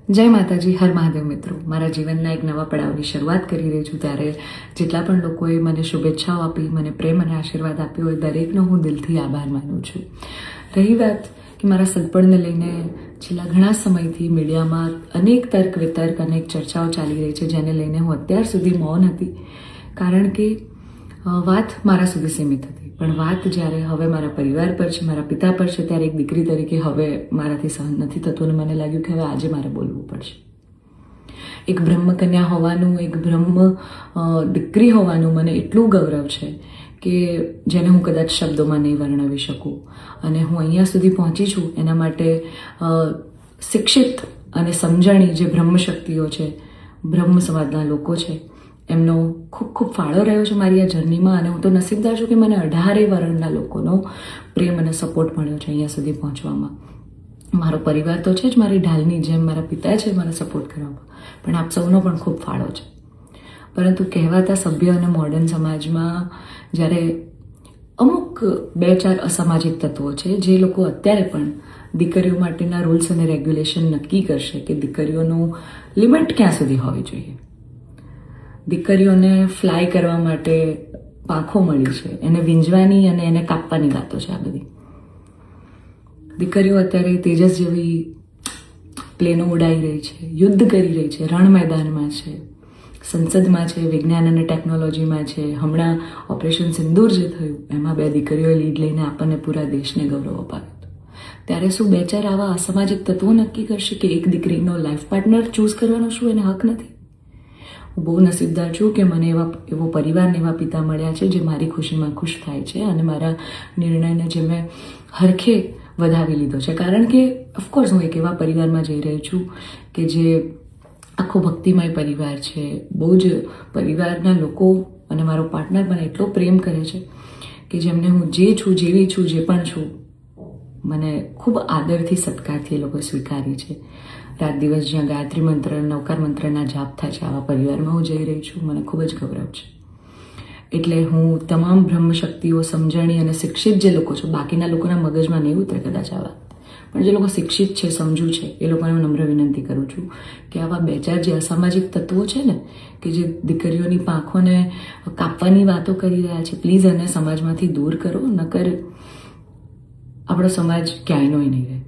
જય માતાજી, હર મહાદેવ મિત્રો. મારા જીવનના એક નવા પડાવની શરૂઆત કરી રહી છું ત્યારે જેટલા પણ લોકોએ મને શુભેચ્છાઓ આપી, મને પ્રેમ અને આશીર્વાદ આપ્યો હોય દરેકનો હું દિલથી આભાર માનું છું. રહી વાત કે મારા સગપણને લઈને છેલ્લા ઘણા સમયથી મીડિયામાં અનેક તર્ક વિતર્ક, અનેક ચર્ચાઓ ચાલી રહી છે, જેને લઈને હું અત્યાર સુધી મૌન હતી, કારણ કે વાત મારા સુધી સીમિત હતી. પણ વાત જ્યારે હવે મારા પરિવાર પર છે, મારા પિતા પર છે, ત્યારે એક દીકરી તરીકે હવે મારાથી સહન નથી થતું અને મને લાગ્યું કે હવે આજે મારે બોલવું પડશે. એક બ્રહ્મકન્યા હોવાનું, એક બ્રહ્મ દીકરી હોવાનું મને એટલું ગૌરવ છે કે જેને હું કદાચ શબ્દોમાં નહીં વર્ણવી શકું. અને હું અહીંયા સુધી પહોંચી છું એના માટે શિક્ષિત અને સમજણી જે બ્રહ્મશક્તિઓ છે, બ્રહ્મ સમાજના લોકો છે, એમનો ખૂબ ખૂબ ફાળો રહ્યો છે મારી આ જર્નીમાં. અને હું તો નસીબદાર છું કે મને 18 વર્ણના લોકોનો પ્રેમ અને સપોર્ટ મળ્યો છે અહીંયા સુધી પહોંચવામાં. મારો પરિવાર તો છે જ, મારી ઢાલની જેમ મારા પિતા છે મને સપોર્ટ કરવામાં, પણ આપ સૌનો પણ ખૂબ ફાળો છે. પરંતુ કહેવાતા સભ્ય અને મોડર્ન સમાજમાં જ્યારે અમુક 2-4 અસામાજિક તત્વો છે જે લોકો અત્યારે પણ દીકરીઓ માટેના રૂલ્સ અને રેગ્યુલેશન નક્કી કરશે કે દીકરીઓનું લિમિટ ક્યાં સુધી હોવી જોઈએ, દીકરીઓને ફ્લાય કરવા માટે પાંખો મળી છે, એને વીંજવાની અને એને કાપવાની વાતો છે. આ બધી દીકરીઓ અત્યારે તેજસ જેવી પ્લેનો ઉડાઈ રહી છે, યુદ્ધ કરી રહી છે, રણ મેદાનમાં છે, સંસદમાં છે, વિજ્ઞાન અને ટેકનોલોજીમાં છે. હમણાં ઓપરેશન સિંદૂર જે થયું એમાં 2 દીકરીઓએ લીડ લઈને આપણને પૂરા દેશને ગૌરવ અપાવ્યું. ત્યારે શું 2-4 આવા અસામાજિક તત્વો નક્કી કરશે કે એક દીકરીનો લાઈફ પાર્ટનર ચૂઝ કરવાનો શું એને હક નથી? હું બહુ નસીબદાર છું કે મને એવો પરિવારને એવા પિતા મળ્યા છે જે મારી ખુશીમાં ખુશ થાય છે અને મારા નિર્ણયને જે મેં હરખે વધાવી લીધો છે. કારણ કે ઓફકોર્સ હું એક એવા પરિવારમાં જઈ રહી છું કે જે આખો ભક્તિમય પરિવાર છે. બહુ જ પરિવારના લોકો અને મારો પાર્ટનર મને એટલો પ્રેમ કરે છે કે જેમને હું જે છું, જેવી છું, જે પણ છું, મને ખૂબ આદરથી, સત્કારથી એ લોકો સ્વીકારી છે. રાત દિવસ જ્યાં ગાયત્રી મંત્ર, નવકાર મંત્રના જાપ થાય છે, આવા પરિવારમાં હું જઈ રહી છું. મને ખૂબ જ ગૌરવ છે. એટલે હું તમામ બ્રહ્મશક્તિઓ, સમજણી અને શિક્ષિત જે લોકો છે, બાકીના લોકોના મગજમાં નહીં ઉતરે કદાચ આ વાત, પણ જે લોકો શિક્ષિત છે, સમજુ છે, એ લોકોને હું નમ્ર વિનંતી કરું છું કે આવા 2-4 જે અસામાજિક તત્વો છે ને, કે જે દીકરીઓની પાંખોને કાપવાની વાતો કરી રહ્યા છે, પ્લીઝ એને સમાજમાંથી દૂર કરો, નકર આપણો સમાજ ક્યાંયનો નહીં રહે.